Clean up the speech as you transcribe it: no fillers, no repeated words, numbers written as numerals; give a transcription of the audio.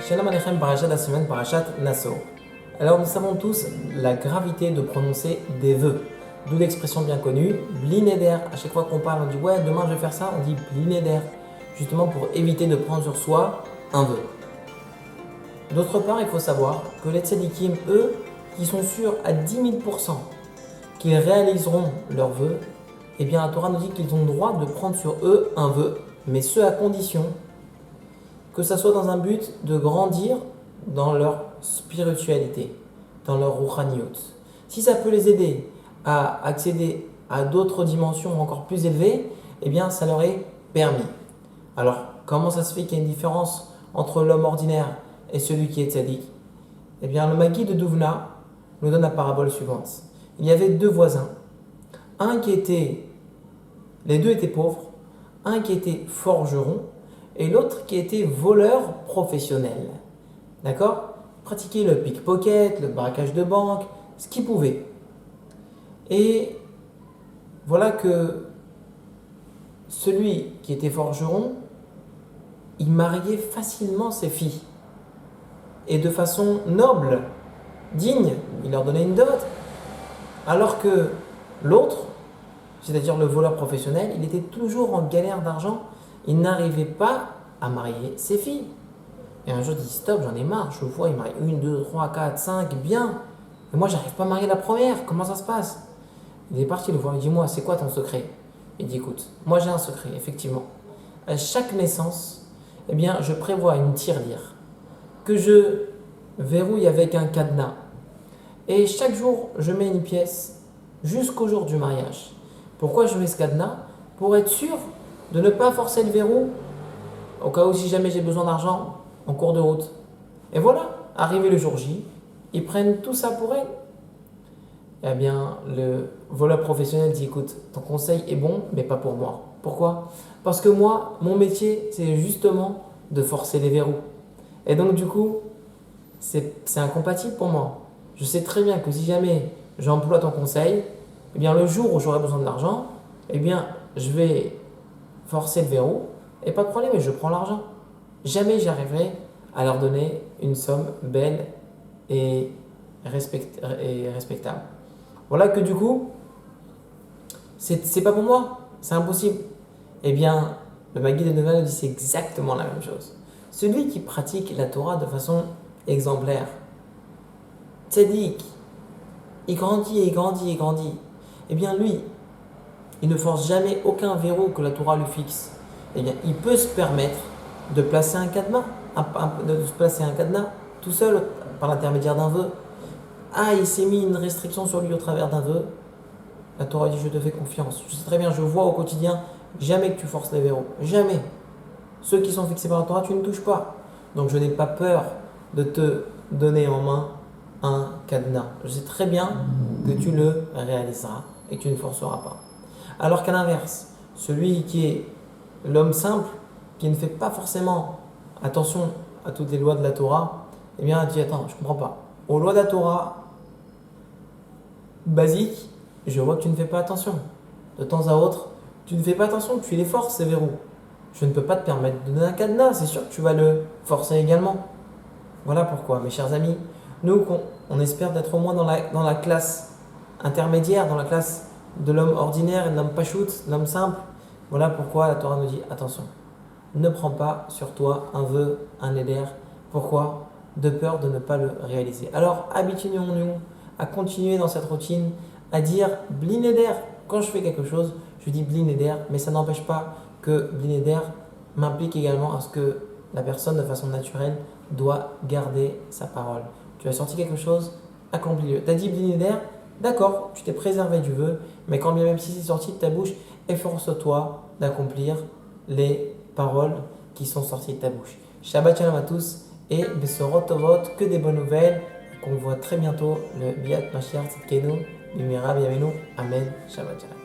Shalom Aleichem, parachat de la semaine, parachat Nassau. Alors nous savons tous la gravité de prononcer des vœux. D'où l'expression bien connue, bli neder. À chaque fois qu'on parle, on dit ouais, demain je vais faire ça, on dit bli neder. Justement pour éviter de prendre sur soi un vœu. D'autre part, il faut savoir que les tzadikim, eux, qui sont sûrs à 10 000% qu'ils réaliseront leurs vœux, eh bien la Torah nous dit qu'ils ont le droit de prendre sur eux un vœu, mais ce à condition que ça soit dans un but de grandir dans leur spiritualité, dans leur ruchaniyut. Si ça peut les aider à accéder à d'autres dimensions encore plus élevées, eh bien ça leur est permis. Alors, comment ça se fait qu'il y a une différence entre l'homme ordinaire et celui qui est tzaddik? Eh bien, le Magid de Douvna nous donne la parabole suivante. Il y avait deux voisins, les deux étaient pauvres, un qui était forgeron et l'autre qui était voleur professionnel. D'accord? Pratiquer le pickpocket, le braquage de banque, ce qu'il pouvait. Et voilà que celui qui était forgeron, il mariait facilement ses filles. Et de façon noble, digne, il leur donnait une dot. Alors que l'autre, c'est-à-dire le voleur professionnel, il était toujours en galère d'argent. Il n'arrivait pas à marier ses filles. Et un jour, il dit stop, j'en ai marre. Je vois, il marie 1, 2, 3, 4, 5, bien. Et moi, j'arrive pas à marier la première. Comment ça se passe? Il est parti le voir. Il dit moi, c'est quoi ton secret? Il dit écoute, moi j'ai un secret, effectivement. À chaque naissance, eh bien, je prévois une tirelire que je verrouille avec un cadenas. Et chaque jour, je mets une pièce jusqu'au jour du mariage. Pourquoi je mets ce cadenas? Pour être sûr de ne pas forcer le verrou au cas où si jamais j'ai besoin d'argent en cours de route. Et voilà, arrivé le jour J, ils prennent tout ça pour elle. Eh bien, le voleur professionnel dit écoute, ton conseil est bon, mais pas pour moi. Pourquoi? Parce que moi, mon métier, c'est justement de forcer les verrous. Et donc, du coup, c'est incompatible pour moi. Je sais très bien que si jamais j'emploie ton conseil, eh bien, le jour où j'aurai besoin de l'argent, eh bien, je vais forcer le verrou et pas de problème, je prends l'argent. Jamais j'arriverai à leur donner une somme belle et respectable. Voilà que du coup, c'est pas pour moi, c'est impossible. Eh bien, le Magid de Douvna nous dit c'est exactement la même chose. Celui qui pratique la Torah de façon exemplaire, tzaddik, il grandit et il grandit et grandit. Eh bien lui, il ne force jamais aucun verrou que la Torah lui fixe. Eh bien, il peut se permettre de placer un cadenas, tout seul par l'intermédiaire d'un vœu. Ah, il s'est mis une restriction sur lui au travers d'un vœu. La Torah dit je te fais confiance. Je sais très bien, je vois au quotidien, jamais que tu forces les verrous. Jamais. Ceux qui sont fixés par la Torah, tu ne touches pas. Donc je n'ai pas peur de te donner en main un cadenas. Je sais très bien que tu le réaliseras et que tu ne forceras pas. Alors qu'à l'inverse, celui qui est l'homme simple, qui ne fait pas forcément attention à toutes les lois de la Torah, eh bien, il dit attends, je ne comprends pas. Aux lois de la Torah basiques, je vois que tu ne fais pas attention. De temps à autre, tu ne fais pas attention, tu les forces ces verrous. Je ne peux pas te permettre de donner un cadenas, c'est sûr que tu vas le forcer également. Voilà pourquoi, mes chers amis, nous, on espère d'être au moins dans la classe intermédiaire, dans la classe de l'homme ordinaire et de l'homme pachout, l'homme simple. Voilà pourquoi la Torah nous dit attention, ne prends pas sur toi un vœu, un éder. Pourquoi? De peur de ne pas le réaliser. Alors habituons-nous à continuer dans cette routine, à dire bli neder. Quand je fais quelque chose, je dis bli neder, mais ça n'empêche pas que bli neder m'implique également à ce que la personne de façon naturelle doit garder sa parole. Tu as sorti quelque chose, accomplis-le. Tu as dit bli neder, d'accord, tu t'es préservé du vœu, mais quand bien même si c'est sorti de ta bouche, efforce-toi d'accomplir les paroles qui sont sorties de ta bouche. Shabbat shalom à tous et Besorot Tovot, que des bonnes nouvelles, qu'on voit très bientôt le Biat Mashiach Tzidkenu, Bimira B'Yameinu, Amen, Shabbat shalom.